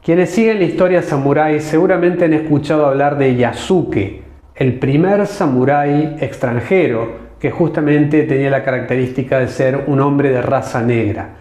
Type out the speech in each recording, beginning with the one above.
Quienes siguen la historia samurái seguramente han escuchado hablar de Yasuke, el primer samurái extranjero que justamente tenía la característica de ser un hombre de raza negra.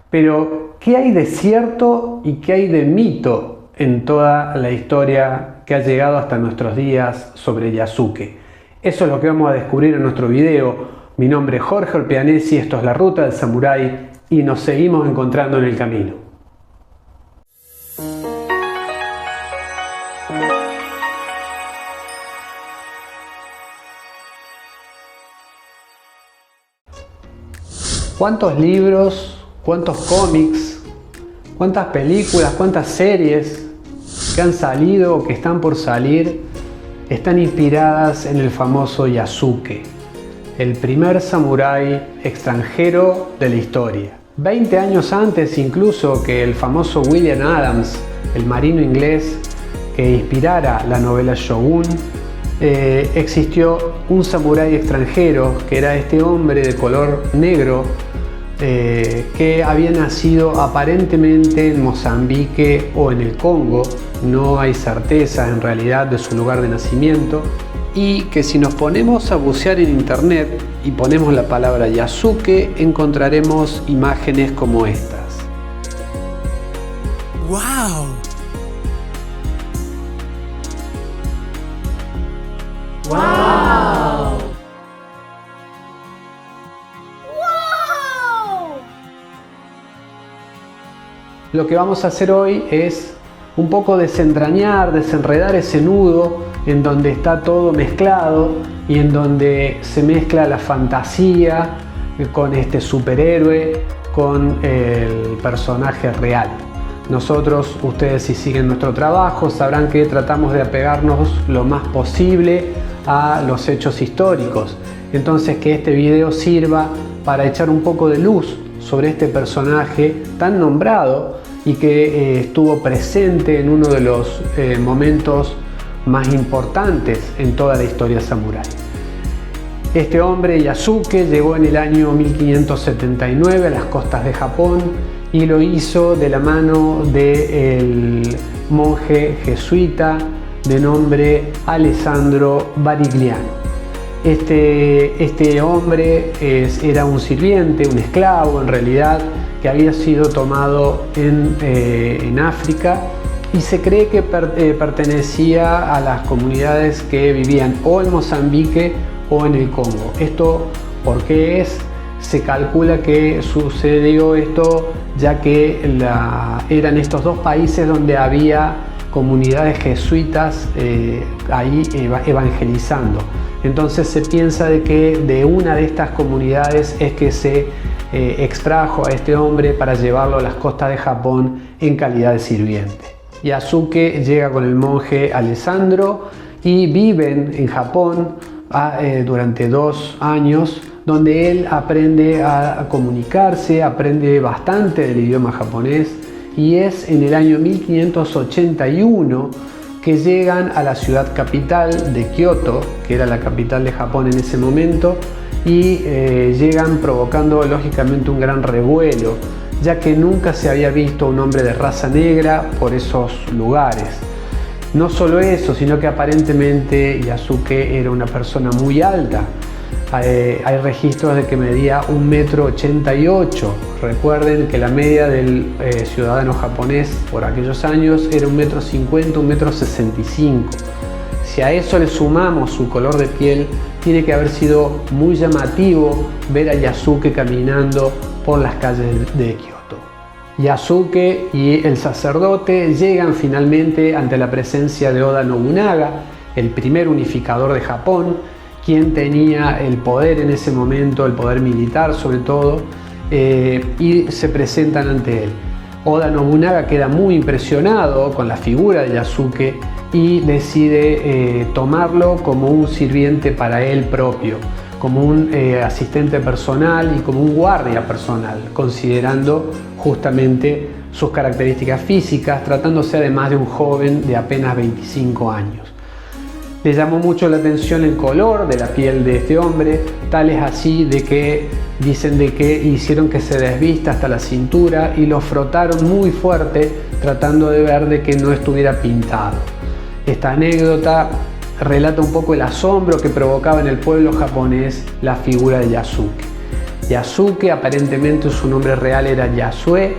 Pero, ¿qué hay de cierto y qué hay de mito en toda la historia que ha llegado hasta nuestros días sobre Yasuke? Eso es lo que vamos a descubrir en nuestro video. Mi nombre es Jorge Olpianesi, esto es La Ruta del Samurái y nos seguimos encontrando en el camino. ¿Cuántos libros, cuántos cómics, cuántas películas, cuántas series que han salido o que están por salir están inspiradas en el famoso Yasuke, el primer samurái extranjero de la historia? 20 años antes incluso que el famoso William Adams, el marino inglés que inspirara la novela Shogun, existió un samurái extranjero que era este hombre de color negro que había nacido aparentemente en Mozambique o en el Congo. No hay certeza en realidad de su lugar de nacimiento, y que si nos ponemos a bucear en internet y ponemos la palabra Yasuke encontraremos imágenes como estas. ¡Wow! ¡Wow! Lo que vamos a hacer hoy es un poco desentrañar, desenredar ese nudo en donde está todo mezclado y en donde se mezcla la fantasía con este superhéroe, con el personaje real. Nosotros, ustedes si siguen nuestro trabajo, sabrán que tratamos de apegarnos lo más posible a los hechos históricos. Entonces, que este video sirva para echar un poco de luz sobre este personaje tan nombrado y que estuvo presente en uno de los momentos más importantes en toda la historia samurái. Este hombre, Yasuke, llegó en el año 1579 a las costas de Japón y lo hizo de la mano del monje jesuita de nombre Alessandro Barigliano. Este hombre era un sirviente, un esclavo en realidad, que había sido tomado en África, y se cree que pertenecía a las comunidades que vivían o en Mozambique o en el Congo. ¿Esto por qué es? Se calcula que sucedió esto ya que eran estos dos países donde había comunidades jesuitas ahí evangelizando. Entonces se piensa de que de una de estas comunidades es que se extrajo a este hombre para llevarlo a las costas de Japón en calidad de sirviente. Yasuke llega con el monje Alessandro y viven en Japón durante 2 años, donde él aprende a comunicarse, aprende bastante del idioma japonés, y es en el año 1581 que llegan a la ciudad capital de Kioto, que era la capital de Japón en ese momento, y llegan provocando lógicamente un gran revuelo, ya que nunca se había visto un hombre de raza negra por esos lugares. No solo eso, sino que aparentemente Yasuke era una persona muy alta. Hay registros de que medía 1,88 m. Recuerden que la media del ciudadano japonés por aquellos años era 1,50 m, 1,65 m. Si a eso le sumamos su color de piel, tiene que haber sido muy llamativo ver a Yasuke caminando por las calles de Kioto. Yasuke y el sacerdote llegan finalmente ante la presencia de Oda Nobunaga, el primer unificador de Japón, quien tenía el poder en ese momento, el poder militar sobre todo, y se presentan ante él. Oda Nobunaga queda muy impresionado con la figura de Yasuke y decide tomarlo como un sirviente para él propio, como un asistente personal y como un guardia personal, considerando justamente sus características físicas, tratándose además de un joven de apenas 25 años. Le llamó mucho la atención el color de la piel de este hombre, tal es así de que Dicen de que hicieron que se desvista hasta la cintura y lo frotaron muy fuerte tratando de ver de que no estuviera pintado. Esta anécdota relata un poco el asombro que provocaba en el pueblo japonés la figura de Yasuke. Yasuke, aparentemente su nombre real era Yasue,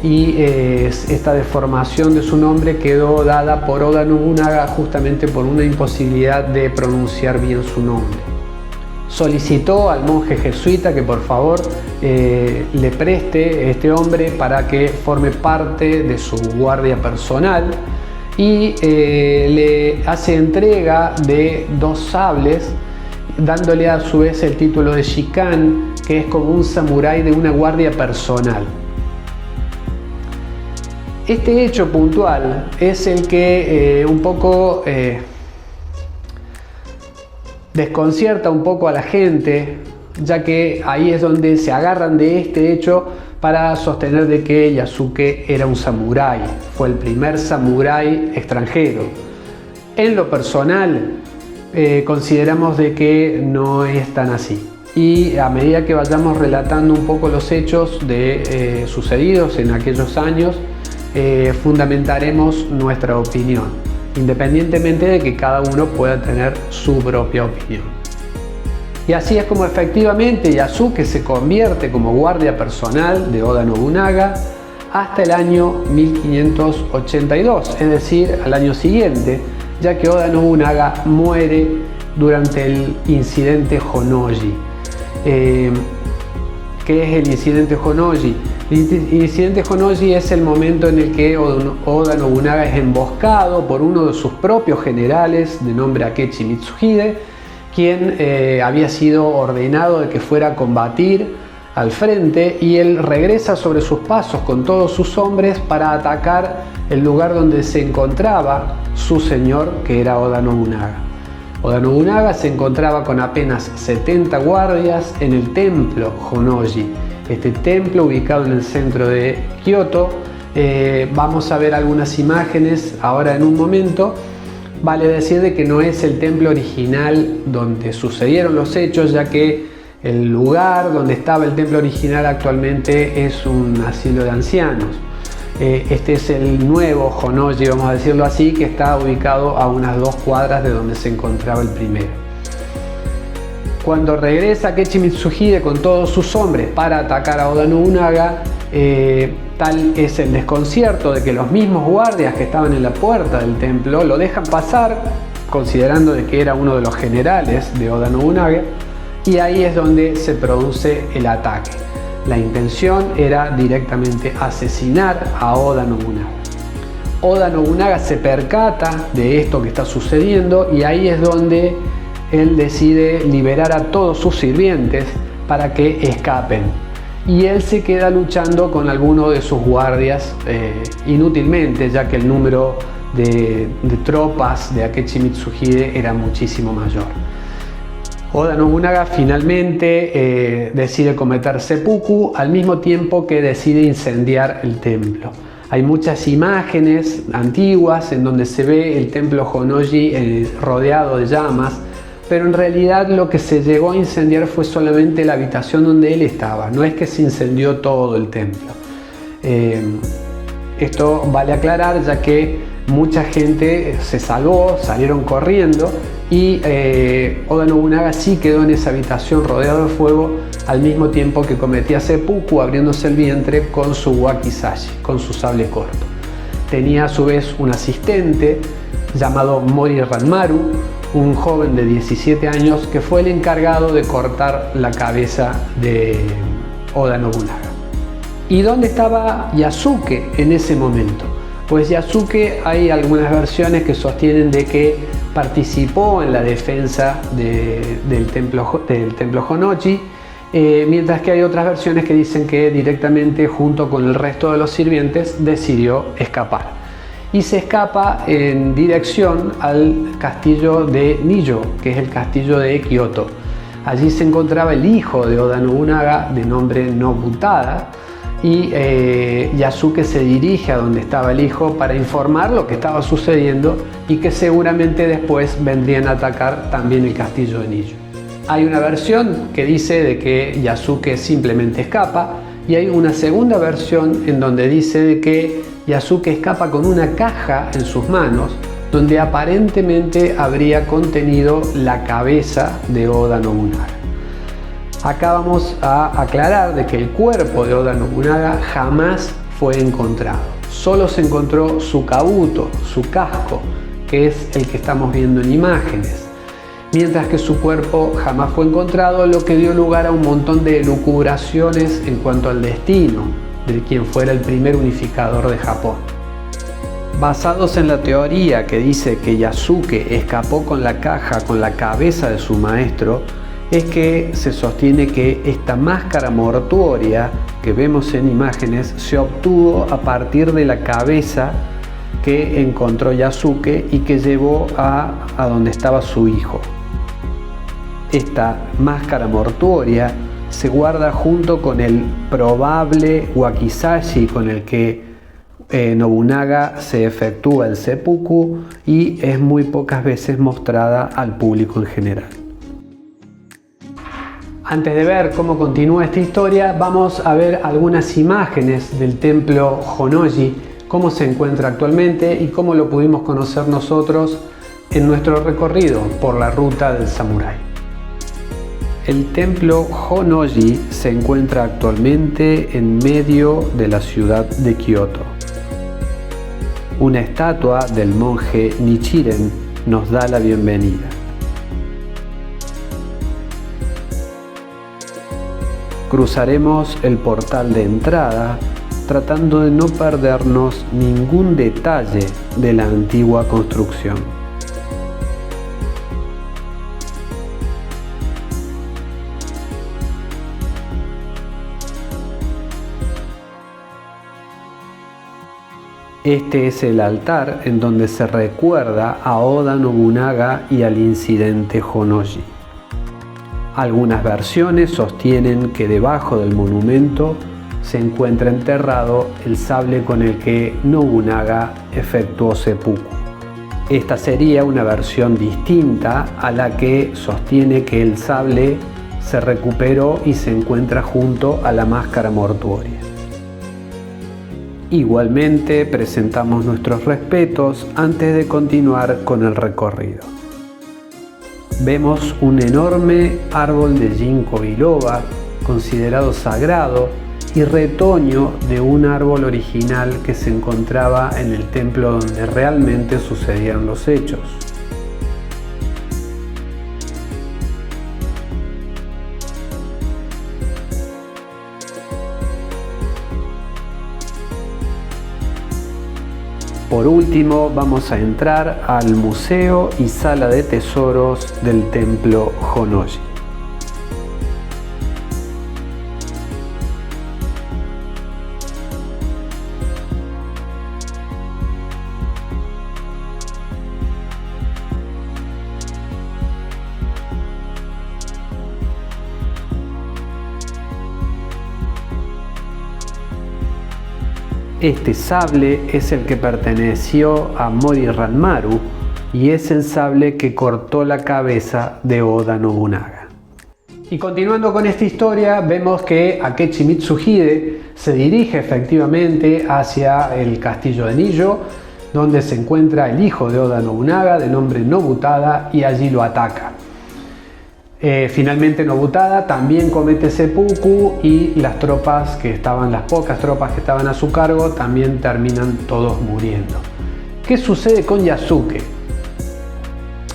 y esta deformación de su nombre quedó dada por Oda Nobunaga justamente por una imposibilidad de pronunciar bien su nombre. Solicitó al monje jesuita que por favor le preste este hombre para que forme parte de su guardia personal, y le hace entrega de 2 sables, dándole a su vez el título de Shikan, que es como un samurái de una guardia personal. Este hecho puntual es el que un poco desconcierta un poco a la gente, ya que ahí es donde se agarran de este hecho para sostener de que Yasuke era un samurái, fue el primer samurái extranjero. En lo personal, consideramos de que no es tan así. Y a medida que vayamos relatando un poco los hechos sucedidos en aquellos años, fundamentaremos nuestra opinión, independientemente de que cada uno pueda tener su propia opinión. Y así es como efectivamente Yasuke se convierte como guardia personal de Oda Nobunaga hasta el año 1582, es decir, al año siguiente, ya que Oda Nobunaga muere durante el incidente Honnoji. ¿Qué es el incidente Honnoji? El incidente Honnoji es el momento en el que Oda Nobunaga es emboscado por uno de sus propios generales de nombre Akechi Mitsuhide, quien había sido ordenado de que fuera a combatir al frente, y él regresa sobre sus pasos con todos sus hombres para atacar el lugar donde se encontraba su señor, que era Oda Nobunaga. Oda Nobunaga se encontraba con apenas 70 guardias en el templo Honnoji, este templo ubicado en el centro de Kioto. Vamos a ver algunas imágenes ahora en un momento. Vale decir de que no es el templo original donde sucedieron los hechos, ya que el lugar donde estaba el templo original actualmente es un asilo de ancianos. Este es el nuevo Honnoji, vamos a decirlo así, que está ubicado a unas 2 cuadras de donde se encontraba el primero. Cuando regresa Akechi Mitsuhide con todos sus hombres para atacar a Oda Nobunaga, tal es el desconcierto de que los mismos guardias que estaban en la puerta del templo lo dejan pasar, considerando de que era uno de los generales de Oda Nobunaga, y ahí es donde se produce el ataque. La intención era directamente asesinar a Oda Nobunaga. Oda Nobunaga se percata de esto que está sucediendo, y ahí es donde él decide liberar a todos sus sirvientes para que escapen. Y él se queda luchando con alguno de sus guardias inútilmente, ya que el número de tropas de Akechi Mitsuhide era muchísimo mayor. Oda Nobunaga finalmente decide cometer seppuku, al mismo tiempo que decide incendiar el templo. Hay muchas imágenes antiguas en donde se ve el templo Honnoji rodeado de llamas, pero en realidad lo que se llegó a incendiar fue solamente la habitación donde él estaba, no es que se incendió todo el templo. Esto vale aclarar, ya que mucha gente se salvó, salieron corriendo, y Oda Nobunaga sí quedó en esa habitación rodeado de fuego, al mismo tiempo que cometía seppuku, abriéndose el vientre con su wakizashi, con su sable corto. Tenía a su vez un asistente llamado Mori Ranmaru, un joven de 17 años que fue el encargado de cortar la cabeza de Oda Nobunaga. ¿Y dónde estaba Yasuke en ese momento? Pues Yasuke, hay algunas versiones que sostienen de que participó en la defensa del templo Honnoji, mientras que hay otras versiones que dicen que directamente junto con el resto de los sirvientes decidió escapar. Y se escapa en dirección al castillo de Nijo, que es el castillo de Kioto. Allí se encontraba el hijo de Oda Nobunaga, de nombre Nobutada, y Yasuke se dirige a donde estaba el hijo para informar lo que estaba sucediendo y que seguramente después vendrían a atacar también el castillo de Nijo. Hay una versión que dice de que Yasuke simplemente escapa, y hay una segunda versión en donde dice de que Yasuke escapa con una caja en sus manos donde aparentemente habría contenido la cabeza de Oda Nobunaga. Acá vamos a aclarar de que el cuerpo de Oda Nobunaga jamás fue encontrado. Solo se encontró su kabuto, su casco, que es el que estamos viendo en imágenes. Mientras que su cuerpo jamás fue encontrado, lo que dio lugar a un montón de elucubraciones en cuanto al destino de quien fuera el primer unificador de Japón. Basados en la teoría que dice que Yasuke escapó con la caja con la cabeza de su maestro, es que se sostiene que esta máscara mortuoria que vemos en imágenes se obtuvo a partir de la cabeza que encontró Yasuke y que llevó a donde estaba su hijo. Esta máscara mortuoria se guarda junto con el probable wakizashi con el que Nobunaga se efectúa el seppuku y es muy pocas veces mostrada al público en general. Antes de ver cómo continúa esta historia, vamos a ver algunas imágenes del templo Honnoji, cómo se encuentra actualmente y cómo lo pudimos conocer nosotros en nuestro recorrido por la ruta del samurái. El templo Honnoji se encuentra actualmente en medio de la ciudad de Kioto. Una estatua del monje Nichiren nos da la bienvenida. Cruzaremos el portal de entrada tratando de no perdernos ningún detalle de la antigua construcción. Este es el altar en donde se recuerda a Oda Nobunaga y al incidente Honnoji. Algunas versiones sostienen que debajo del monumento se encuentra enterrado el sable con el que Nobunaga efectuó seppuku. Esta sería una versión distinta a la que sostiene que el sable se recuperó y se encuentra junto a la máscara mortuoria. Igualmente presentamos nuestros respetos antes de continuar con el recorrido. Vemos un enorme árbol de ginkgo biloba, considerado sagrado, y retoño de un árbol original que se encontraba en el templo donde realmente sucedieron los hechos. Por último, vamos a entrar al museo y sala de tesoros del templo Honnoji. Este sable es el que perteneció a Mori Ranmaru y es el sable que cortó la cabeza de Oda Nobunaga. Y continuando con esta historia, vemos que Akechi Mitsuhide se dirige efectivamente hacia el castillo de Nijo, donde se encuentra el hijo de Oda Nobunaga de nombre Nobutada y allí lo ataca. Finalmente Nobutada también comete seppuku y las pocas tropas que estaban a su cargo también terminan todos muriendo. ¿Qué sucede con Yasuke?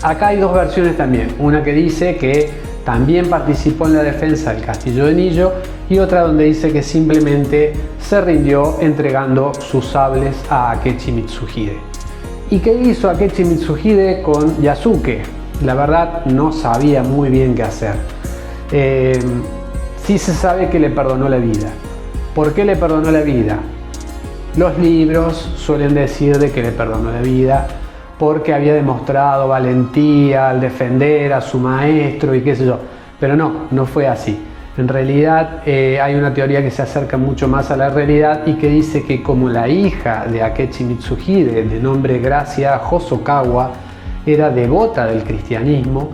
Acá hay dos versiones también, una que dice que también participó en la defensa del castillo de Nijo y otra donde dice que simplemente se rindió entregando sus sables a Akechi Mitsuhide. ¿Y qué hizo Akechi Mitsuhide con Yasuke? La verdad no sabía muy bien qué hacer. Sí se sabe que le perdonó la vida. ¿Por qué le perdonó la vida? Los libros suelen decir de que le perdonó la vida porque había demostrado valentía al defender a su maestro y qué sé yo. Pero no fue así. En realidad hay una teoría que se acerca mucho más a la realidad y que dice que como la hija de Akechi Mitsuhide, de nombre Gracia Hosokawa, era devota del cristianismo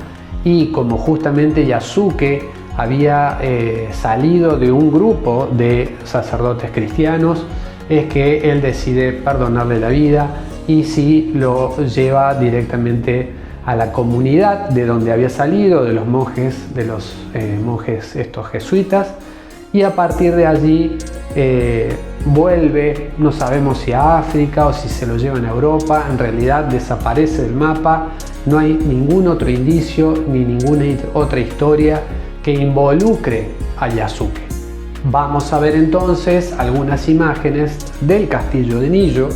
y como justamente Yasuke había salido de un grupo de sacerdotes cristianos, es que él decide perdonarle la vida y sí lo lleva directamente a la comunidad de donde había salido, de los monjes, estos jesuitas, y a partir de allí vuelve, no sabemos si a África o si se lo llevan a Europa. En realidad desaparece del mapa, no hay ningún otro indicio ni ninguna otra historia que involucre a Yasuke. Vamos a ver entonces algunas imágenes del castillo de Nijo,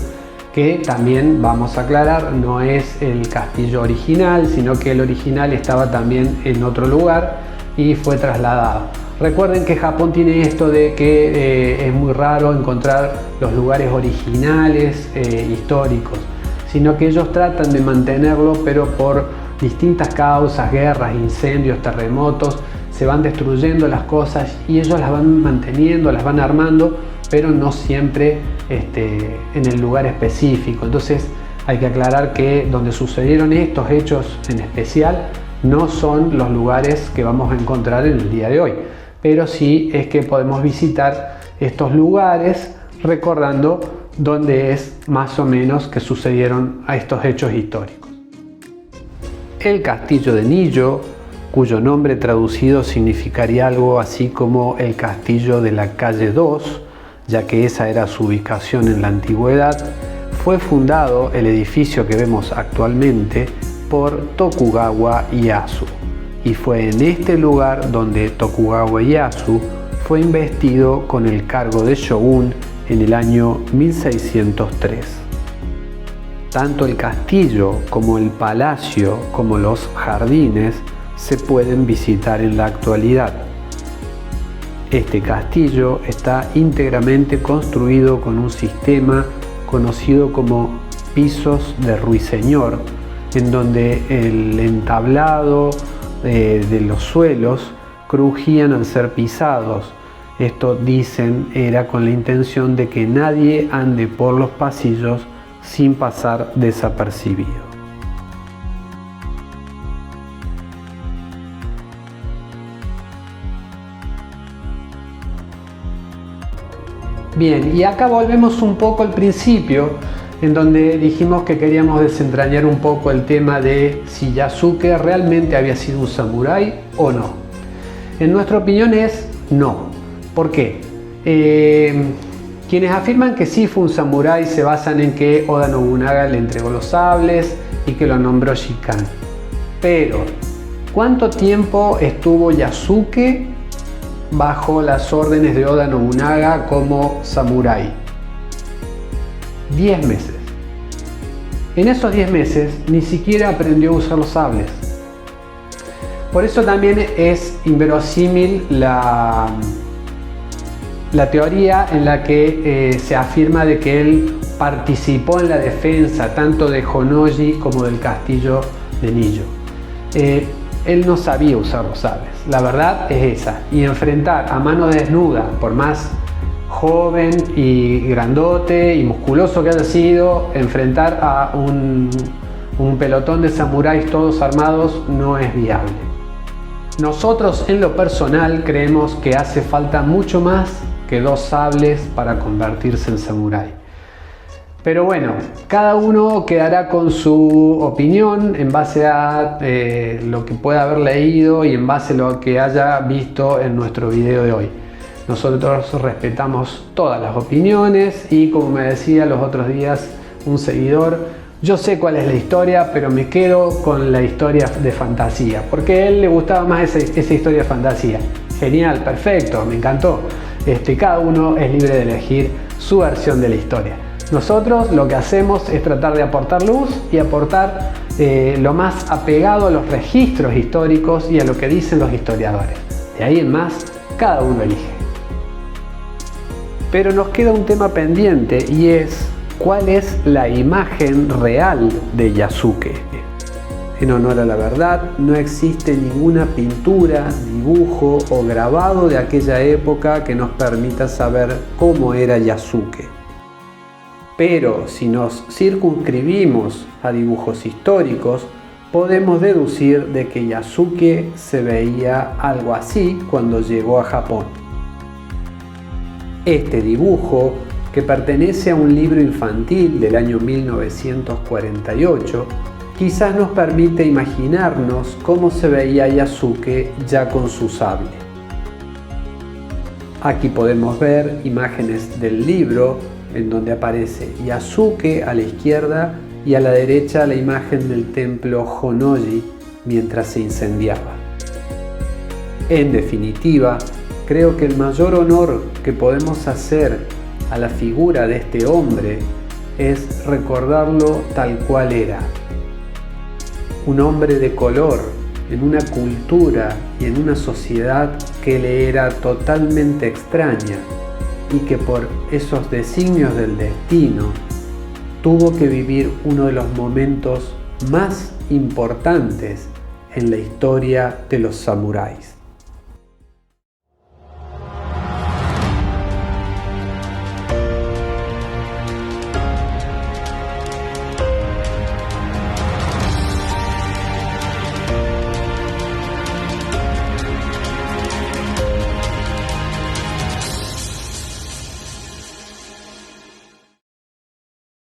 que también vamos a aclarar, no es el castillo original, sino que el original estaba también en otro lugar y fue trasladado. Recuerden que Japón tiene esto de que es muy raro encontrar los lugares originales históricos, sino que ellos tratan de mantenerlo, pero por distintas causas, guerras, incendios, terremotos, se van destruyendo las cosas y ellos las van manteniendo, las van armando, pero no siempre en el lugar específico. Entonces hay que aclarar que donde sucedieron estos hechos en especial no son los lugares que vamos a encontrar en el día de hoy, pero sí es que podemos visitar estos lugares recordando dónde es más o menos que sucedieron a estos hechos históricos. El castillo de Nijo, cuyo nombre traducido significaría algo así como el castillo de la calle 2, ya que esa era su ubicación en la antigüedad, fue fundado el edificio que vemos actualmente por Tokugawa Ieyasu, y fue en este lugar donde Tokugawa Ieyasu fue investido con el cargo de shogun en el año 1603. Tanto el castillo como el palacio como los jardines se pueden visitar en la actualidad. Este castillo está íntegramente construido con un sistema conocido como pisos de ruiseñor, en donde el entablado de los suelos crujían al ser pisados. Esto, dicen, era con la intención de que nadie ande por los pasillos sin pasar desapercibido. Bien, y acá volvemos un poco al principio, en donde dijimos que queríamos desentrañar un poco el tema de si Yasuke realmente había sido un samurái o no. En nuestra opinión es no. ¿Por qué? Quienes afirman que sí fue un samurái se basan en que Oda Nobunaga le entregó los sables y que lo nombró Shikan. Pero, ¿cuánto tiempo estuvo Yasuke bajo las órdenes de Oda Nobunaga como samurái? 10 meses. En esos 10 meses ni siquiera aprendió a usar los sables. Por eso también es inverosímil la teoría en la que se afirma de que él participó en la defensa tanto de Honnoji como del castillo de Nijo. Él no sabía usar los sables, la verdad es esa, y enfrentar a mano desnuda, por más joven y grandote y musculoso que haya sido, enfrentar a un pelotón de samuráis todos armados no es viable. Nosotros en lo personal creemos que hace falta mucho más que 2 sables para convertirse en samurái. Pero bueno, cada uno quedará con su opinión en base a lo que pueda haber leído y en base a lo que haya visto en nuestro video de hoy. Nosotros respetamos todas las opiniones y, como me decía los otros días un seguidor, yo sé cuál es la historia, pero me quedo con la historia de fantasía, porque a él le gustaba más esa historia de fantasía. Genial, perfecto, me encantó. Cada uno es libre de elegir su versión de la historia. Nosotros lo que hacemos es tratar de aportar luz y aportar lo más apegado a los registros históricos y a lo que dicen los historiadores. De ahí en más, cada uno elige. Pero nos queda un tema pendiente y es ¿cuál es la imagen real de Yasuke? En honor a la verdad, no existe ninguna pintura, dibujo o grabado de aquella época que nos permita saber cómo era Yasuke. Pero si nos circunscribimos a dibujos históricos, podemos deducir de que Yasuke se veía algo así cuando llegó a Japón. Este dibujo, que pertenece a un libro infantil del año 1948, quizás nos permite imaginarnos cómo se veía Yasuke ya con su sable. Aquí podemos ver imágenes del libro en donde aparece Yasuke a la izquierda y a la derecha la imagen del templo Honnoji mientras se incendiaba. En definitiva, creo que el mayor honor que podemos hacer a la figura de este hombre es recordarlo tal cual era. Un hombre de color en una cultura y en una sociedad que le era totalmente extraña y que por esos designios del destino tuvo que vivir uno de los momentos más importantes en la historia de los samuráis.